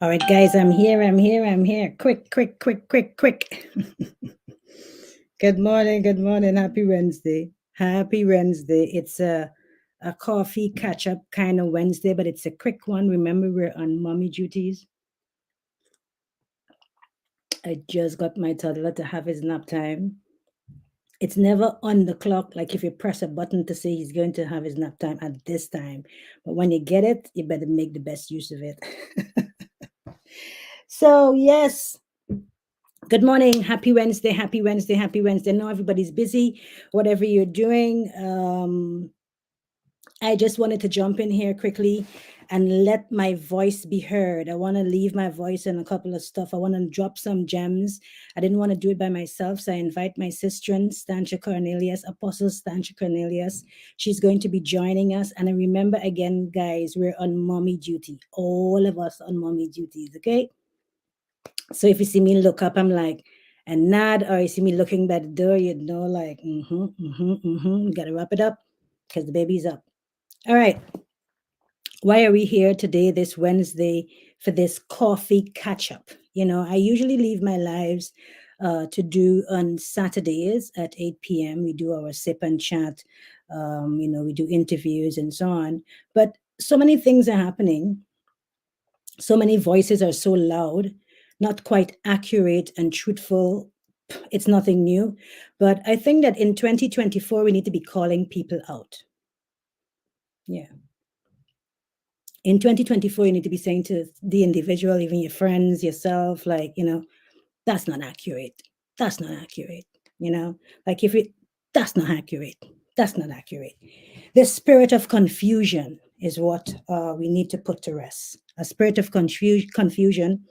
All right, guys, I'm here. Quick. Good morning. Happy Wednesday. Happy Wednesday. It's a coffee catch up kind of Wednesday, but it's a quick one. Remember, we're on mommy duties. I just got my toddler to have his nap time. It's never on the clock, like if you press a button to say he's going to have his nap time at this time. But when you get it, you better make the best use of it. So, yes, good morning. Happy Wednesday. I know everybody's busy, whatever you're doing. I just wanted to jump in here quickly and let my voice be heard. I want to leave my voice in a couple of stuff. I want to drop some gems. I didn't want to do it by myself, so I invite my sister, Stancha Cornelius, Apostle Stancha Cornelius. She's going to be joining us. And I remember again, guys, we're on mommy duty. All of us on mommy duties, okay? So if you see me look up, I'm like, and nod, or you see me looking by the door, you know, like, we gotta wrap it up because the baby's up. All right. Why are we here today, this Wednesday, for this coffee catch up? You know, I usually leave my lives to do on Saturdays at 8 p.m. We do our sip and chat, we do interviews and so on. But so many things are happening, so many voices are so loud, not quite accurate and truthful. It's nothing new. But I think that in 2024, we need to be calling people out. Yeah. In 2024, you need to be saying to the individual, even your friends, yourself, like, that's not accurate. That's not accurate. You know, like if it, that's not accurate. That's not accurate. The spirit of confusion is what we need to put to rest. A spirit of confusion,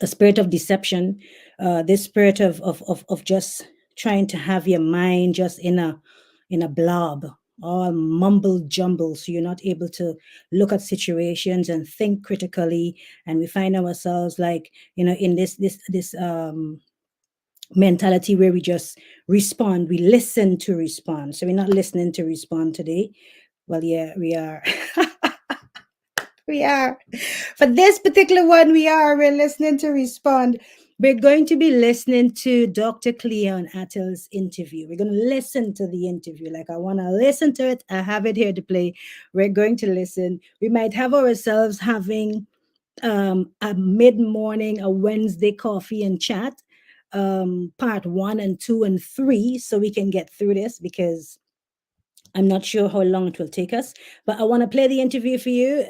a spirit of deception, this spirit of just trying to have your mind just in a blob, all mumble jumble, so you're not able to look at situations and think critically. And we find ourselves like, in this mentality where we just respond, we listen to respond. So we're not listening to respond today. Well, yeah, we are. We are. For this particular one, we're listening to respond. We're going to be listening to Dr. Cleon Attil's interview. We're going to listen to the interview. Like, I want to listen to it. I have it here to play. We're going to listen. We might have ourselves having a mid morning, a Wednesday coffee and chat, part one and two and three, so we can get through this because I'm not sure how long it will take us, but I want to play the interview for you.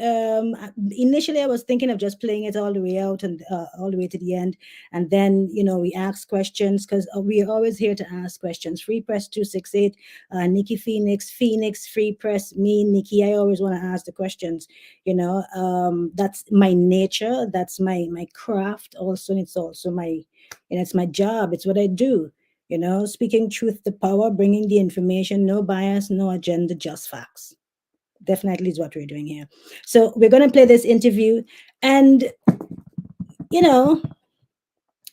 Initially, I was thinking of just playing it all the way out and all the way to the end. And then, we ask questions because we are always here to ask questions. Free Press 268, Nikki Phoenix, Free Press, me, Nikki. I always want to ask the questions. That's my nature. That's my craft also. And it's also it's my job. It's what I do. Speaking truth to power, bringing the information, no bias, no agenda, just facts. Definitely is what we're doing here. So we're going to play this interview. And, you know,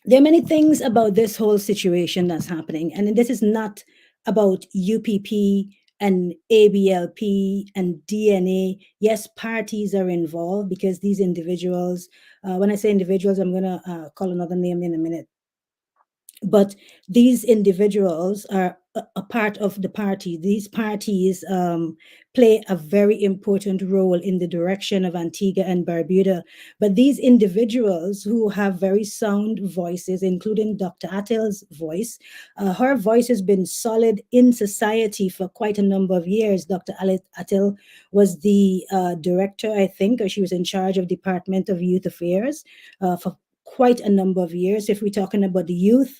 there are many things about this whole situation that's happening. And this is not about UPP and ABLP and DNA. Yes, parties are involved because these individuals, when I say individuals, I'm going to call another name in a minute, but these individuals are a part of the party. These parties play a very important role in the direction of Antigua and Barbuda. But these individuals who have very sound voices, including Dr. Attil's voice, her voice has been solid in society for quite a number of years. Dr. Attil was the director, I think, or she was in charge of Department of Youth Affairs for quite a number of years. If we're talking about the youth,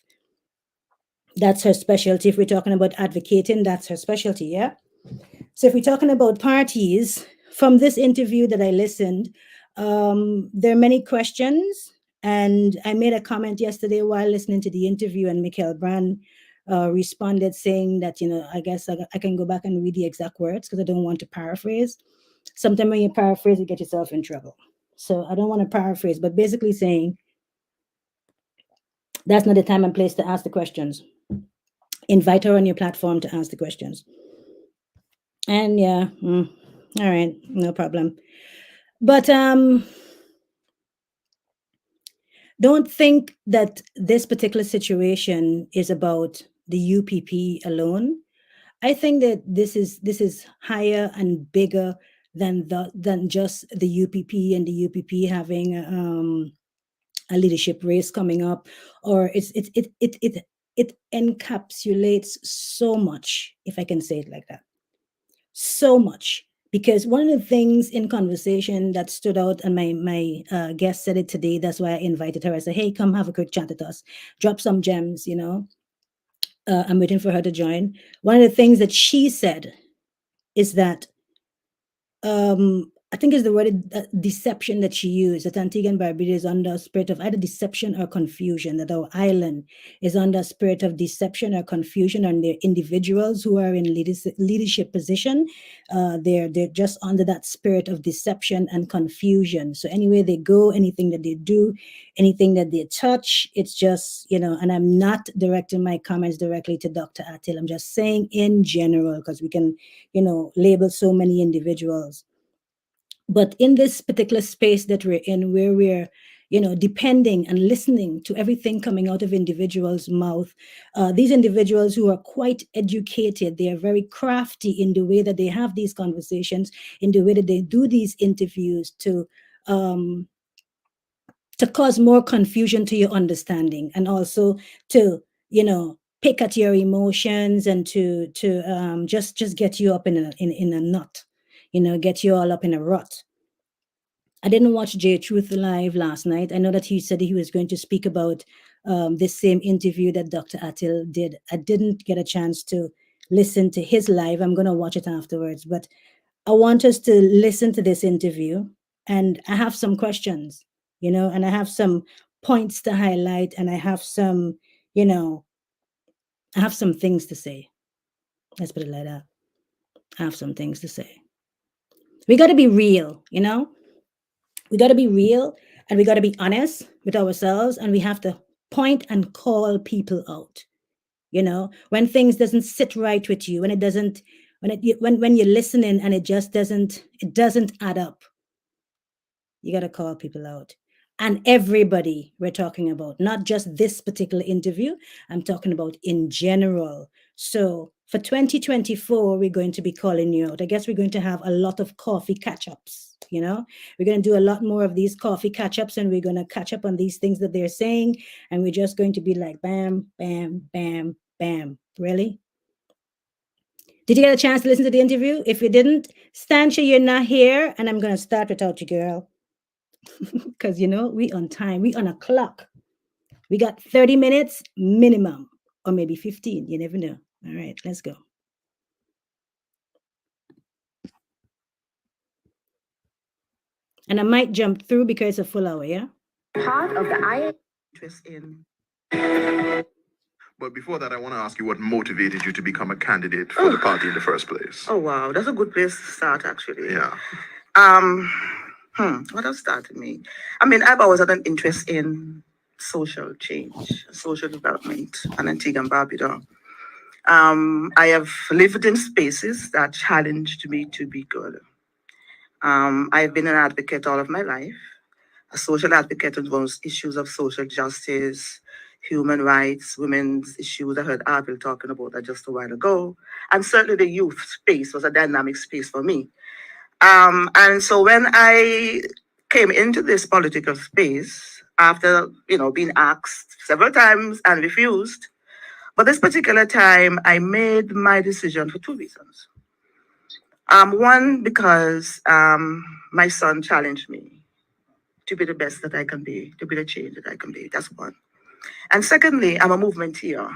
that's her specialty. If we're talking about advocating, that's her specialty. Yeah. So if we're talking about parties, from this interview that I listened, there are many questions. And I made a comment yesterday while listening to the interview, and Mikhail Brand responded saying that, I guess I can go back and read the exact words because I don't want to paraphrase. Sometimes when you paraphrase, you get yourself in trouble. So I don't want to paraphrase, but basically saying that's not the time and place to ask the questions. Invite her on your platform to ask the questions. And yeah, all right, no problem. But don't think that this particular situation is about the UPP alone. I think that this is higher and bigger than just the UPP and the UPP having a leadership race coming up, or it encapsulates so much, if I can say it like that, so much. Because one of the things in conversation that stood out, and my guest said it today, that's why I invited her. I said, hey, come have a quick chat with us, drop some gems, you know. I'm waiting for her to join. One of the things that she said is that I think is the word deception that she used, that Antigua and Barbuda is under a spirit of either deception or confusion, that our island is under a spirit of deception or confusion, and the individuals who are in leadership position, they're just under that spirit of deception and confusion. So anywhere they go, anything that they do, anything that they touch, it's just, you know, and I'm not directing my comments directly to Dr. Atil. I'm just saying in general, because we can, you know, label so many individuals. But in this particular space that we're in, where we're, you know, depending and listening to everything coming out of individuals' mouth, these individuals who are quite educated, they are very crafty in the way that they have these conversations, in the way that they do these interviews um, to cause more confusion to your understanding, and also to, you know, pick at your emotions, and to just get you up in a knot, you know, get you all up in a rut. I didn't watch Jay Truth live last night. I know that he said he was going to speak about this same interview that Dr. Atil did. I didn't get a chance to listen to his live. I'm going to watch it afterwards. But I want us to listen to this interview. And I have some questions, you know, and I have some points to highlight. And I have some, you know, I have some things to say. Let's put it like that. I have some things to say. We got to be real, you know? We got to be real, and we got to be honest with ourselves, and we have to point and call people out, you know, when things doesn't sit right with you, when it doesn't, when you're listening and it doesn't add up. You got to call people out. And everybody we're talking about, not just this particular interview, I'm talking about in general. So for 2024, we're going to be calling you out. I guess we're going to have a lot of coffee catch ups. You know, we're going to do a lot more of these coffee catch ups, and we're going to catch up on these things that they're saying. And we're just going to be like, bam, bam, bam, bam. Really? Did you get a chance to listen to the interview? If you didn't, Stancha, you're not here, and I'm going to start without you, girl. Because, you know, we on time, we on a clock. We got 30 minutes minimum, or maybe 15. You never know. All right, let's go. And I might jump through because it's a full hour, yeah? Part of the IA interest in. But before that, I want to ask you what motivated you to become a candidate for the party in the first place. Oh wow, that's a good place to start actually. Yeah. What has started me? I mean, I've always had an interest in social change, social development, and Antigua and Barbuda. I have lived in spaces that challenged me to be good. I've been an advocate all of my life, a social advocate on those issues of social justice, human rights, women's issues. I heard Arville talking about that just a while ago. And certainly the youth space was a dynamic space for me. And so when I came into this political space, after, you know, being asked several times and refused, but this particular time I made my decision for two reasons. One, because my son challenged me to be the best that I can be, to be the change that I can be. That's one. And secondly, I'm a movementeer.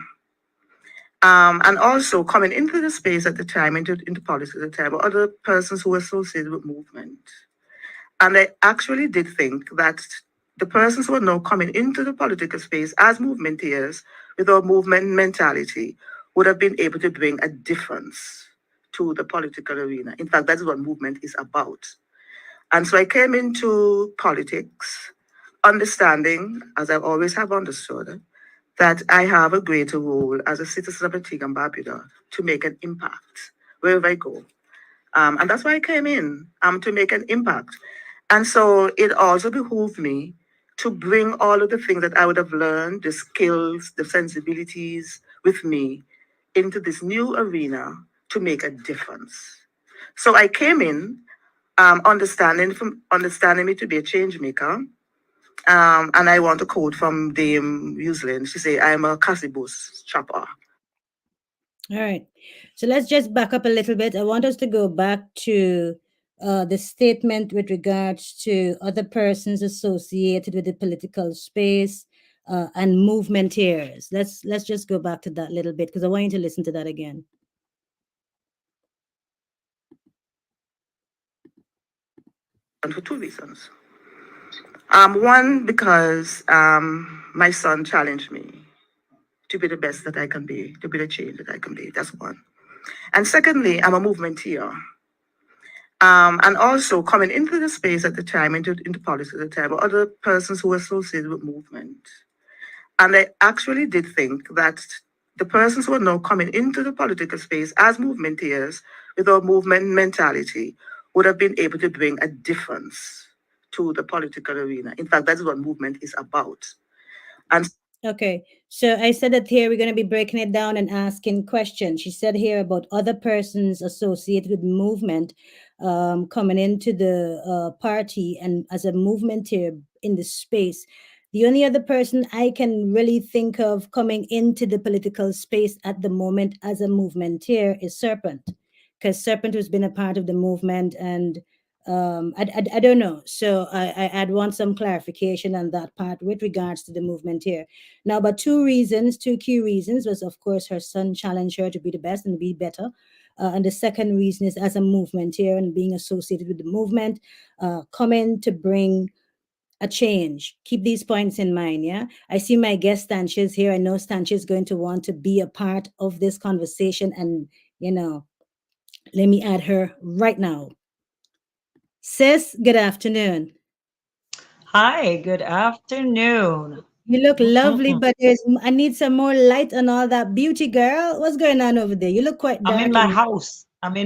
And also coming into the space at the time, into politics at the time, were other persons who were associated with movement. And I actually did think that the persons who are now coming into the political space as movementeers with our movement mentality would have been able to bring a difference to the political arena. In fact, that's what movement is about. And so I came into politics understanding, as I always have understood, that I have a greater role as a citizen of Antigua and Barbuda to make an impact wherever I go. And that's why I came in, to make an impact. And so it also behooved me to bring all of the things that I would have learned, the skills, the sensibilities with me into this new arena to make a difference. So I came in understanding me to be a change maker. And I want to quote from Dame Uslin. She say, "I'm a Cassibus chopper." All right. So let's just back up a little bit. I want us to go back to the statement with regards to other persons associated with the political space and movementeers. Let's just go back to that little bit because I want you to listen to that again. And for two reasons. One, because my son challenged me to be the best that I can be, to be the change that I can be. That's one. And secondly, I'm a movementeer. And also coming into the space at the time, into politics at the time, were other persons who were associated with movement. And I actually did think that the persons who are now coming into the political space as movementeers with our movement mentality would have been able to bring a difference to the political arena. In fact, that's what movement is about. And Okay, so I said that here we're going to be breaking it down and asking questions. She said here about other persons associated with movement coming into the party and as a movementeer in the space. The only other person I can really think of coming into the political space at the moment as a movementeer is Serpent, because Serpent has been a part of the movement and I don't know. So I'd want some clarification on that part with regards to the movement here. Now, but two key reasons was, of course, her son challenged her to be the best and be better. And the second reason is as a movement here and being associated with the movement, coming to bring a change. Keep these points in mind, yeah? I see my guest Stanches here. I know Stanches is going to want to be a part of this conversation and, let me add her right now. Sis, good afternoon. Hi, good afternoon. You look lovely, but I need some more light on all that beauty, girl. What's going on over there? You look quite dark. I'm in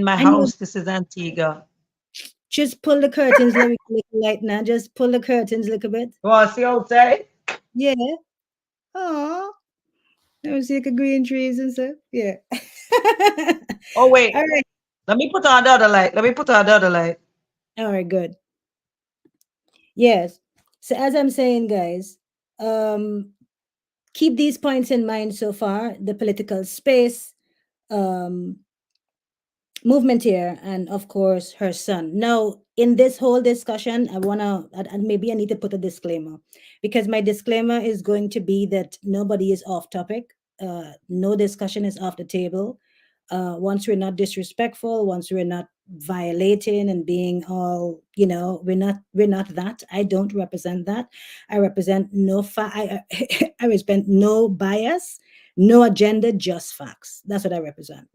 my house. This is Antigua. Just pull the curtains a little light now. Just pull the curtains a little bit. You want to see outside? Yeah. Oh. Let me see the green trees and stuff. Yeah. Oh, wait. All right. Let me put on the other light. All right, good. Yes. So as I'm saying, guys, keep these points in mind so far. The political space, movement here, and of course, her son. Now, in this whole discussion, and maybe I need to put a disclaimer, because my disclaimer is going to be that nobody is off topic. No discussion is off the table. Once we're not disrespectful, once we're not violating and being all, we're not that. I don't represent that. I represent I represent no bias, no agenda, just facts. That's what I represent.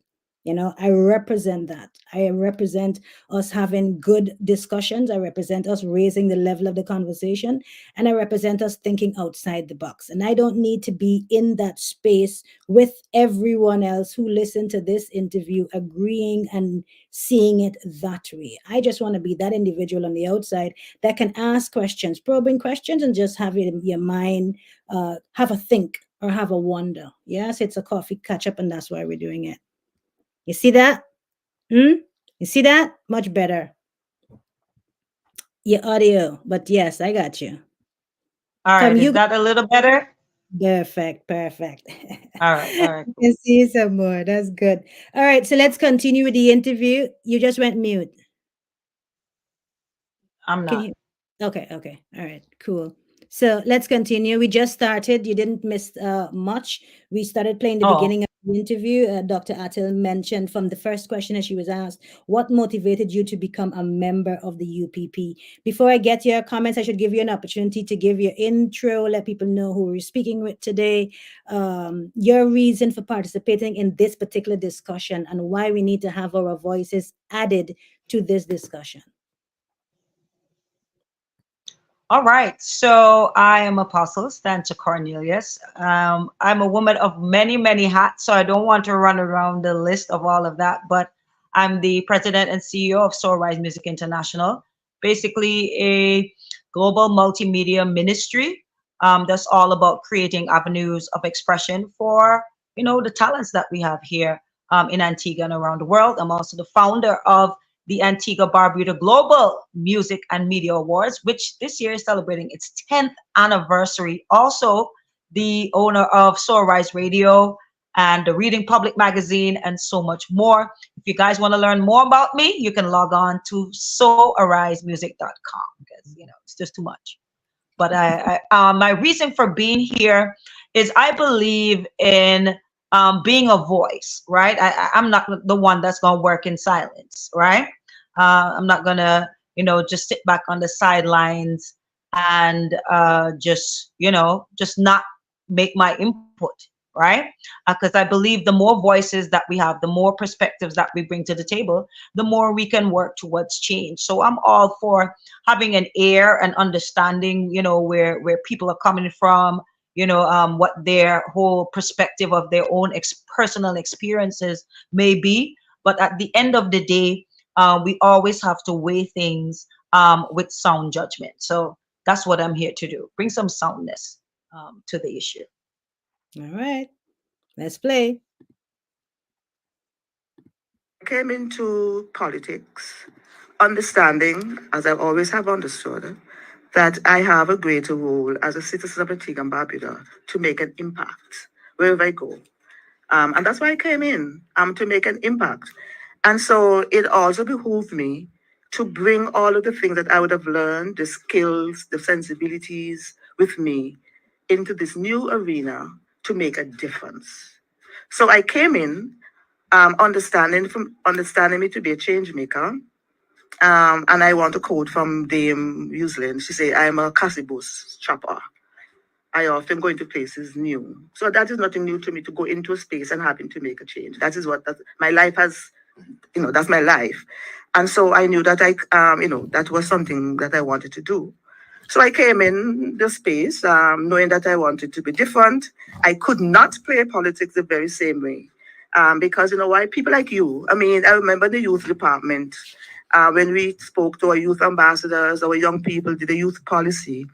I represent that. I represent us having good discussions. I represent us raising the level of the conversation. And I represent us thinking outside the box. And I don't need to be in that space with everyone else who listened to this interview agreeing and seeing it that way. I just want to be that individual on the outside that can ask questions, probing questions, and just have it in your mind, have a think or have a wonder. Yes, it's a coffee catch up, and that's why we're doing it. You see that? You see that? Much better. Your audio, but yes, I got you. All right, is that a little better? Perfect. All right. I can see some more. That's good. All right, so let's continue with the interview. You just went mute. I'm not. Okay. All right, cool. So let's continue. We just started. You didn't miss much. We started playing the beginning of the interview. Dr. Atil mentioned from the first question as she was asked, what motivated you to become a member of the UPP? Before I get your comments, I should give you an opportunity to give your intro, let people know who we're speaking with today, your reason for participating in this particular discussion, and why we need to have our voices added to this discussion. All right, so I am Apostle Stancha Cornelius. I'm a woman of many, many hats, so I don't want to run around the list of all of that, but I'm the president and CEO of Soul Rise Music International, basically a global multimedia ministry that's all about creating avenues of expression for, the talents that we have here in Antigua and around the world. I'm also the founder of the Antigua Barbuda Global Music and Media Awards, which this year is celebrating its 10th anniversary. Also, the owner of Soar Rise Radio and the Reading Public magazine, and so much more. If you guys want to learn more about me, you can log on to soarisemusic.com because it's just too much. But my reason for being here is I believe in being a voice, right? I'm not the one that's going to work in silence, right? I'm not going to, just sit back on the sidelines and just not make my input, right? Because I believe the more voices that we have, the more perspectives that we bring to the table, the more we can work towards change. So I'm all for having an ear and understanding, where people are coming from, what their whole perspective of their own personal experiences may be. But at the end of the day, we always have to weigh things with sound judgment. So that's what I'm here to do, bring some soundness to the issue. All right, let's play. I came into politics understanding, as I always have understood, that I have a greater role as a citizen of Antigua and Barbuda to make an impact wherever I go. And that's why I came in, to make an impact. And so it also behooved me to bring all of the things that I would have learned, the skills, the sensibilities with me into this new arena to make a difference. So I came in understanding me to be a change maker. And I want to quote from Dame Uslin. She said, I'm a Cassibus chopper. I often go into places new. So that is nothing new to me, to go into a space and having to make a change. That is what my life has, that's my life. And so I knew that that was something that I wanted to do. So I came in the space knowing that I wanted to be different. I could not play politics the very same way. Because, why people like you, I remember the youth department, when we spoke to our youth ambassadors, our young people did the youth policy.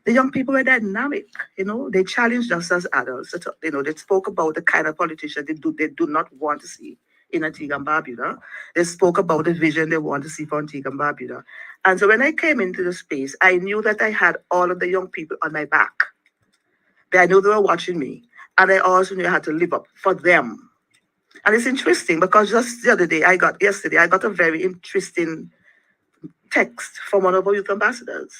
The young people were dynamic, they challenged us as adults. They spoke about the kind of politician they do not want to see in Antigua and Barbuda. They spoke about the vision they want to see for Antigua and Barbuda. And so when I came into the space, I knew that I had all of the young people on my back. I knew they were watching me. And I also knew I had to live up for them. And it's interesting because just the other day, yesterday, I got a very interesting text from one of our youth ambassadors.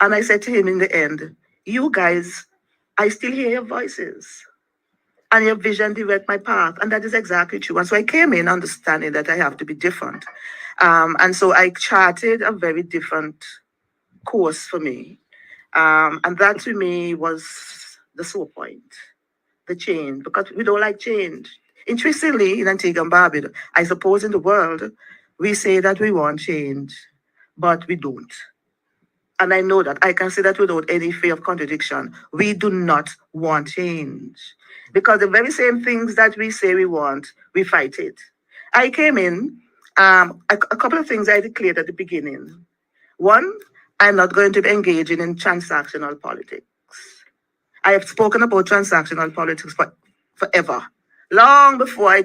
And I said to him in the end, you guys, I still hear your voices and your vision direct my path. And that is exactly true. And so I came in understanding that I have to be different. And so I charted a very different course for me. And that to me was the sore point, the change, because we don't like change. Interestingly, in Antigua and Barbuda, I suppose in the world, we say that we want change, but we don't. And I know that, I can say that without any fear of contradiction. We do not want change. Because the very same things that we say we want, we fight it. I came in, a couple of things I declared at the beginning. One, I'm not going to be engaging in transactional politics. I have spoken about transactional politics forever. Long before I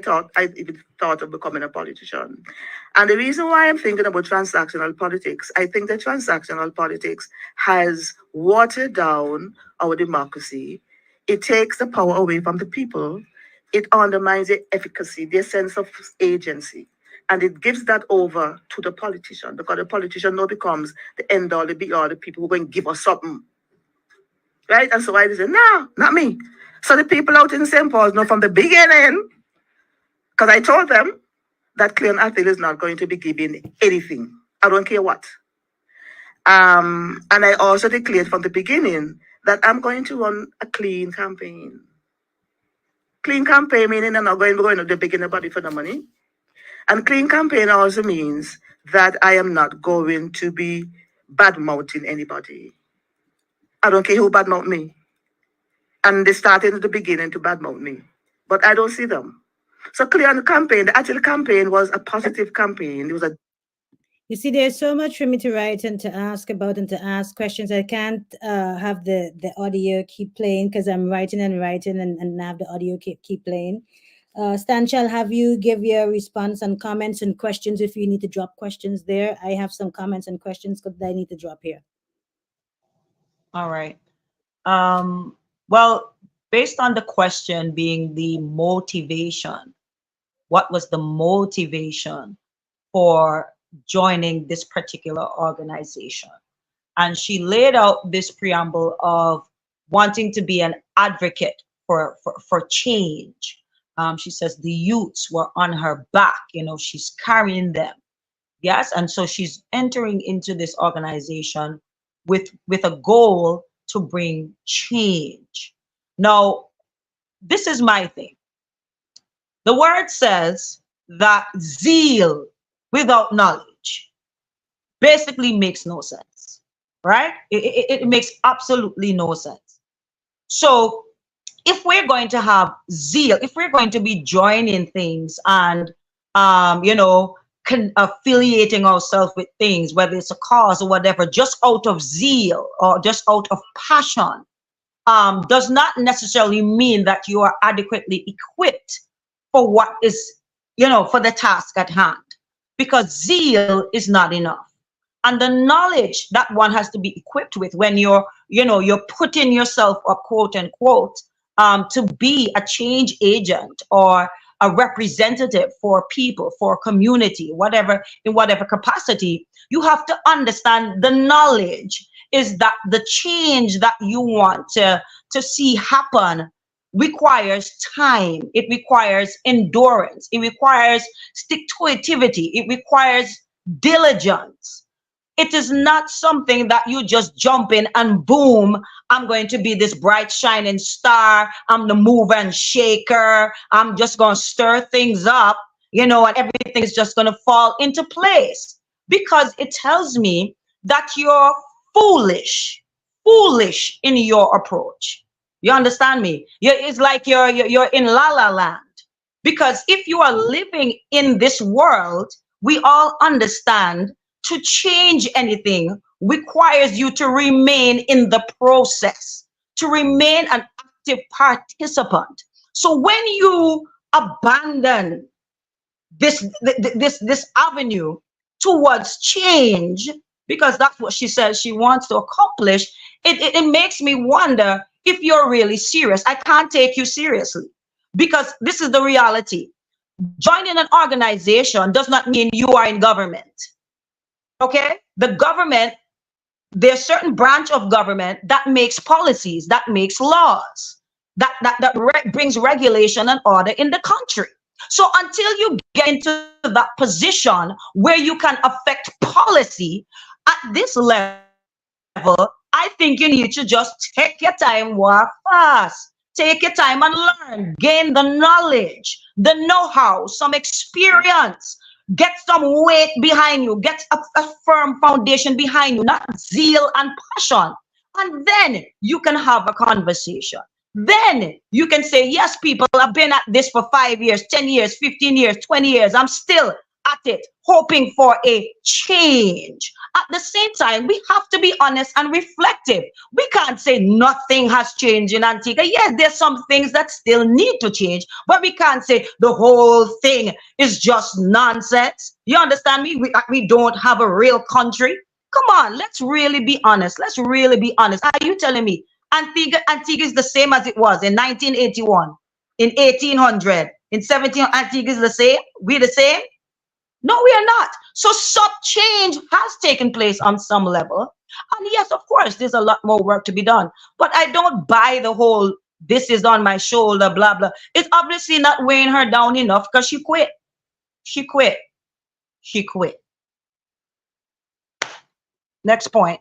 even thought of becoming a politician. And the reason why I'm thinking about transactional politics, I think that transactional politics has watered down our democracy. It takes the power away from the people. It undermines their efficacy, their sense of agency. And it gives that over to the politician, because the politician now becomes the end all, the be all, the people who are going to give us something. Right? And so I said, no, not me. So the people out in St. Paul's know from the beginning, because I told them that Cleon Athill is not going to be giving anything. I don't care what. And I also declared from the beginning that I'm going to run a clean campaign. Clean campaign meaning I'm not going to beg anybody for the money. And clean campaign also means that I am not going to be bad-mouthing anybody. I don't care who badmouth me. And they started at the beginning to badmouth me. But I don't see them. So clear on the campaign, the actual campaign was a positive campaign. It was a You see, there's so much for me to write and to ask about and to ask questions. I can't have the audio keep playing because I'm writing and writing and have the audio keep playing. Stan, shall have you give your response and comments and questions if you need to drop questions there. I have some comments and questions that I need to drop here. All right. Well, based on the question being the motivation, what was the motivation for joining this particular organization? And she laid out this preamble of wanting to be an advocate for change. She says the youths were on her back, she's carrying them. Yes, and so she's entering into this organization with a goal to bring change. Now, this is my thing. The word says that zeal without knowledge basically makes no sense, right? It makes absolutely no sense. So if we're going to have zeal, if we're going to be joining things and, affiliating ourselves with things, whether it's a cause or whatever, just out of zeal or just out of passion, does not necessarily mean that you are adequately equipped for what is, for the task at hand, because zeal is not enough. And the knowledge that one has to be equipped with when you're putting yourself up, quote unquote, to be a change agent or a representative for people, for community, whatever, in whatever capacity, you have to understand the knowledge is that the change that you want to see happen requires time. It requires endurance. It requires stick-to-itivity. It requires diligence. It is not something that you just jump in and boom, I'm going to be this bright shining star. I'm the mover and shaker. I'm just going to stir things up, and everything is just going to fall into place, because it tells me that you're foolish in your approach. You understand me? It's like you're in La La Land, because if you are living in this world, we all understand to change anything requires you to remain in the process, to remain an active participant. So when you abandon this avenue towards change, because that's what she says she wants to accomplish, it makes me wonder if you're really serious. I can't take you seriously, because this is the reality. Joining an organization does not mean you are in government. Okay, the government, there's certain branch of government that makes policies, that makes laws, that brings regulation and order in the country. So until you get into that position where you can affect policy at this level, I think you need to just take your time, walk fast, take your time and learn, gain the knowledge, the know-how, some experience. Get some weight behind you. Get a firm foundation behind you, not zeal and passion. And then you can have a conversation. Then you can say, yes, people, I've been at this for 5 years, 10 years, 15 years, 20 years. I'm still at it, hoping for a change. At the same time, we have to be honest and reflective. We can't say nothing has changed in Antigua. Yes, there's some things that still need to change, but we can't say the whole thing is just nonsense. You understand me? We don't have a real country. Come on, let's really be honest. Let's really be honest. Are you telling me Antigua is the same as it was in 1981, in 1800, in 1700? Antigua is the same? We're the same? No, we are not. So some change has taken place on some level. And yes, of course, there's a lot more work to be done. But I don't buy the whole, this is on my shoulder, blah, blah. It's obviously not weighing her down enough, because she quit. She quit. She quit. Next point.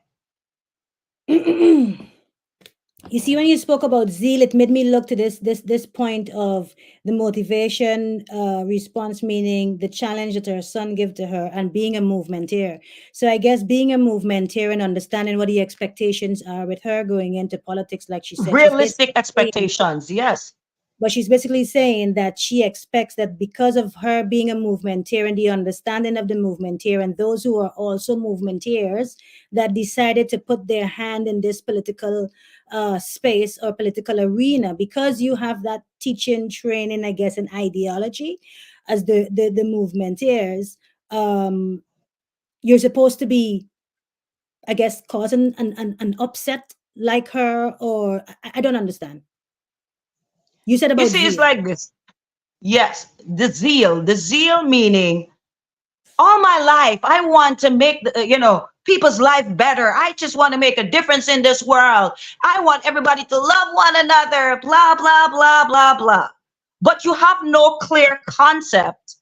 You see, when you spoke about zeal, it made me look to this point of the motivation response, meaning the challenge that her son gave to her, and being a movementeer. So I guess being a movementeer and understanding what the expectations are with her going into politics, like she said, realistic expectations, yes. But she's basically saying that she expects that because of her being a movementeer and the understanding of the movementeer and those who are also movementeers that decided to put their hand in this political space or political arena, because you have that teaching, training, I guess, and ideology as the movementeers, you're supposed to be, I guess, causing an upset like her, or I don't understand. You said You about see, it's zeal. like this. Yes, the zeal meaning all my life I want to make people's life better. I just want to make a difference in this world. I want everybody to love one another, blah blah blah blah blah. But you have no clear concept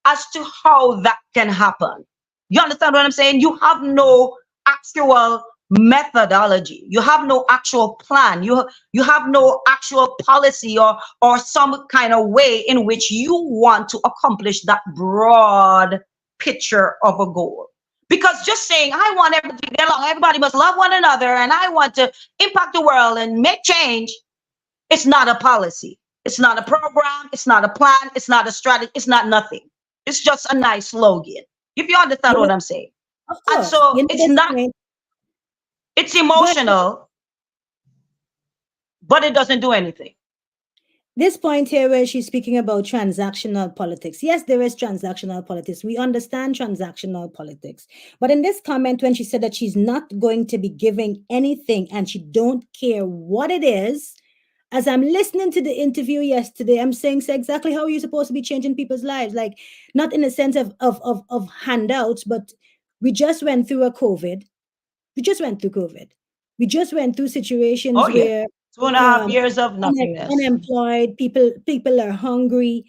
as to how that can happen. You understand what I'm saying? You have no actual methodology. You have no actual plan. You have no actual policy or some kind of way in which you want to accomplish that broad picture of a goal. Because just saying, I want everybody to get along, everybody must love one another, and I want to impact the world and make change, it's not a policy. It's not a program. It's not a plan. It's not a strategy. It's not nothing. It's just a nice slogan. If you understand what I'm saying. Of And course, so you know, it's that's not, fine. it's emotional, but it doesn't do anything. This point here where she's speaking about transactional politics. Yes, there is transactional politics. We understand transactional politics. But in this comment, when she said that she's not going to be giving anything and she don't care what it is, as I'm listening to the interview yesterday, I'm saying exactly how you're supposed to be changing people's lives. Like, not in a sense of handouts, but we just went through a COVID. We just went through COVID. We just went through situations Oh, yeah. where 2.5 years of nothingness. unemployed people are hungry,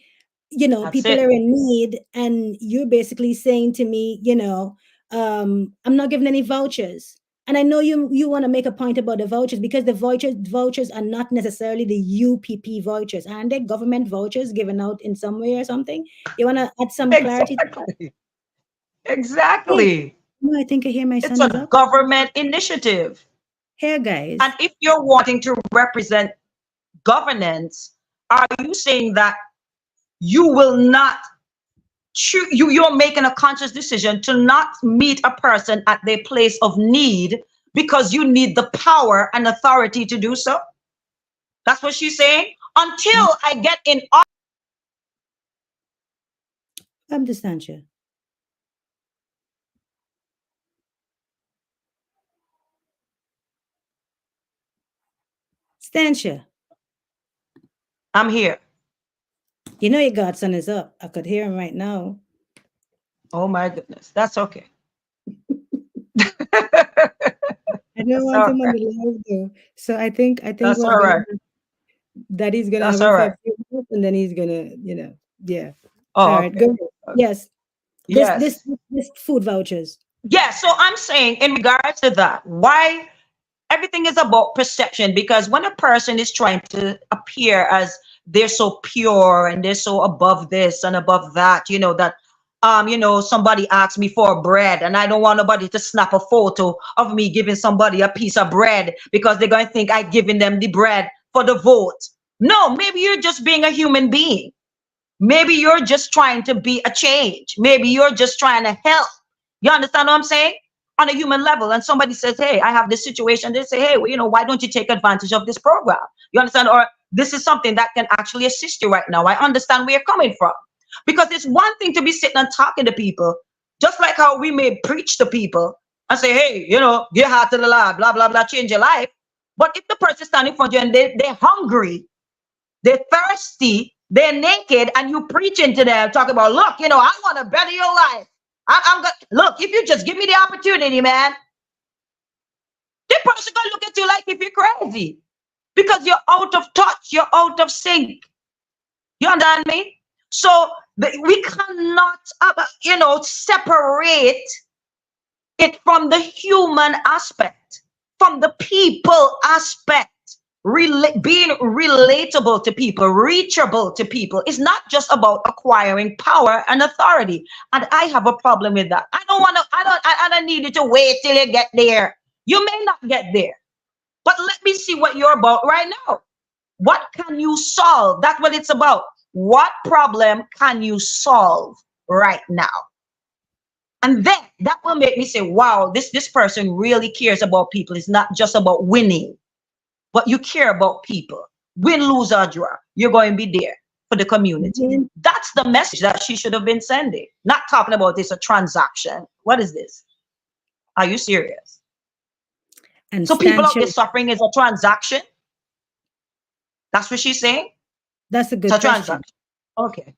That's people it. are in need, and you're basically saying to me, I'm not giving any vouchers. And I know you want to make a point about the vouchers, because the vouchers are not necessarily the UPP vouchers, aren't they government vouchers given out in some way or something? You want to add some clarity to that? Exactly. Exactly. No, I think I hear my It's son is a up government initiative. here, guys. And if you're wanting to represent governance, are you saying that you will not choose, you're making a conscious decision to not meet a person at their place of need because you need the power and authority to do so? That's what she's saying. Until I get in. I'm just Stancha. Stancha, I'm here. you know your godson is up. I could hear him right now. Oh my goodness. That's okay. I don't That's want all him on right. the live though. So I think That's what's all gonna right. happen, Daddy's gonna That's have him all for right. a few minutes and then he's gonna, yeah. Oh, All right, okay. go ahead. Yes. Yes. This food vouchers. Yeah. So I'm saying in regards to that, why everything is about perception, because when a person is trying to appear as they're so pure and they're so above this and above that, that somebody asked me for bread and I don't want nobody to snap a photo of me giving somebody a piece of bread because they're going to think I'm giving them the bread for the vote. No, maybe you're just being a human being. Maybe you're just trying to be a change. Maybe you're just trying to help. You understand what I'm saying? On a human level. And somebody says, hey, I have this situation. They say, hey, well, why don't you take advantage of this program? You understand? Or this is something that can actually assist you right now. I understand where you're coming from. Because it's one thing to be sitting and talking to people, just like how we may preach to people and say, hey, get heart to the Lord, blah, blah, blah, change your life. But if the person standing in front of you and they're hungry, they're thirsty, they're naked, and you preaching to them, talking about, look, I want to better your life. I'm gonna look, if you just give me the opportunity, man, the person gonna look at you like if you're crazy because you're out of touch, you're out of sync. You understand me? So we cannot, separate it from the human aspect, from the people aspect. Being relatable to people, reachable to people. It's not just about acquiring power and authority. And I have a problem with that. I don't need you to wait till you get there. You may not get there, but let me see what you're about right now. What can you solve? That's what it's about. What problem can you solve right now? And then that will make me say, wow, this person really cares about people. It's not just about winning, but you care about people. Win, lose, or draw, you're going to be there for the community. Mm-hmm. That's the message that she should have been sending. Not talking about this a transaction. What is this? Are you serious? And So people out Stancho, there suffering is a transaction? That's what she's saying? that's a good It's a question. transaction. Okay.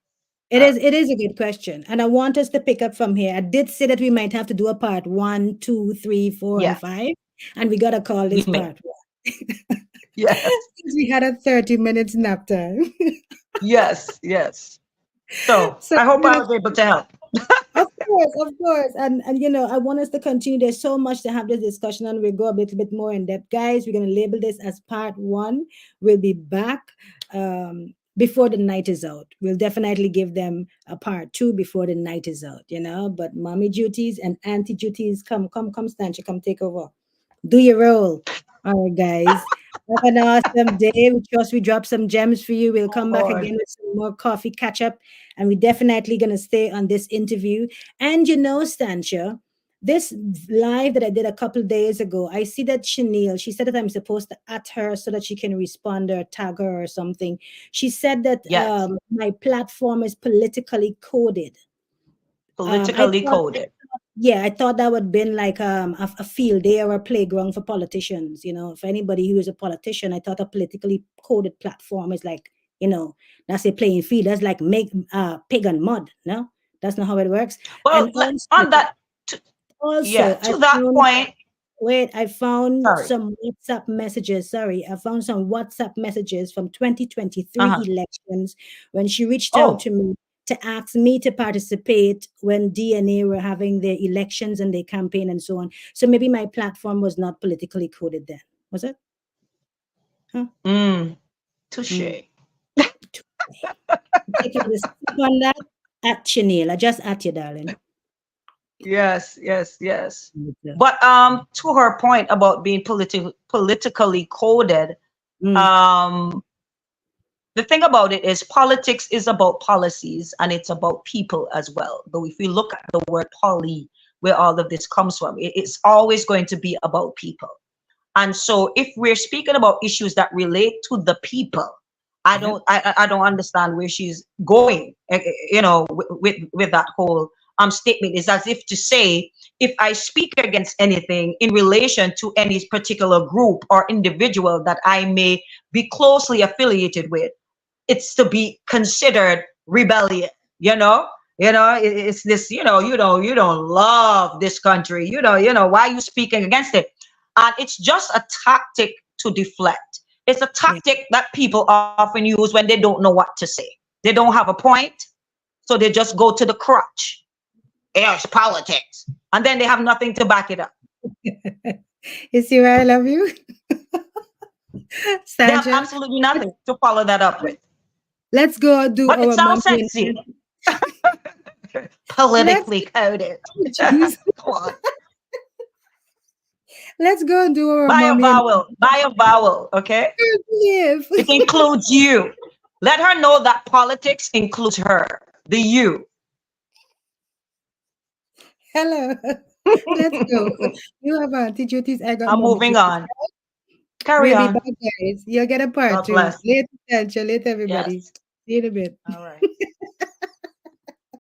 It is a good question. And I want us to pick up from here. I did say that we might have to do a part 1, 2, 3, 4, Yeah. and 5. And we gotta call this We may. part 1. Yes. Since we had a 30 minutes nap time. Yes. Yes. So So I hope we're I gonna- was able to help. Of course. And I want us to continue. There's so much to have this discussion on. We'll go a little bit more in depth. Guys, we're gonna label this as part 1. We'll be back before the night is out. We'll definitely give them a part 2 before the night is out, but mommy duties and auntie duties, come, Stancha, come take over. Do your role. All right, guys. Have an awesome day. We trust we dropped some gems for you. We'll come back Lord. again with some more coffee catch up. And we're definitely going to stay on this interview. And Stancha, this live that I did a couple days ago, I see that Chanel, she said that I'm supposed to at her so that she can respond or tag her or something. She said that Yes. my platform is politically coded. Politically coded. Yeah, I thought that would have been like a field day or a playground for politicians. For anybody who is a politician, I thought a politically coded platform is like, that's a playing field. That's like make pig and mud. No, that's not how it works. Well, And also, on that, also, to that point. Wait, I found Sorry. some WhatsApp messages. Sorry, I found some WhatsApp messages from 2023 elections when she reached out to me to ask me to participate when DNA were having their elections and their campaign and so on. So maybe my platform was not politically coded then. Was it? Huh? Touche. Take a sip on that at Chanel. I just at you, darling. Yes. But to her point about being politically coded, the thing about it is politics is about policies and it's about people as well. But if we look at the word poly, where all of this comes from, it's always going to be about people. And so if we're speaking about issues that relate to the people, I don't understand where she's going, with that whole statement. Is as if to say, if I speak against anything in relation to any particular group or individual that I may be closely affiliated with, it's to be considered rebellion. It's this, you don't love this country, why are you speaking against it? And it's just a tactic to deflect. It's a tactic that people often use when they don't know what to say. They don't have a point, so they just go to the crutch. It's politics. And then they have nothing to back it up. You see why I love you? They have absolutely nothing to follow that up with. Let's go do but our it sounds sexy. Politically coded. Let's go and do our Buy a vowel, okay? Yes. It includes you. Let her know that politics includes her, the you. Hello. Let's go. You have Auntie duties. I'm moving on. Carry on. Be back, guys. You'll get a part 2. Later, everybody. Yes. See you in a bit. All right.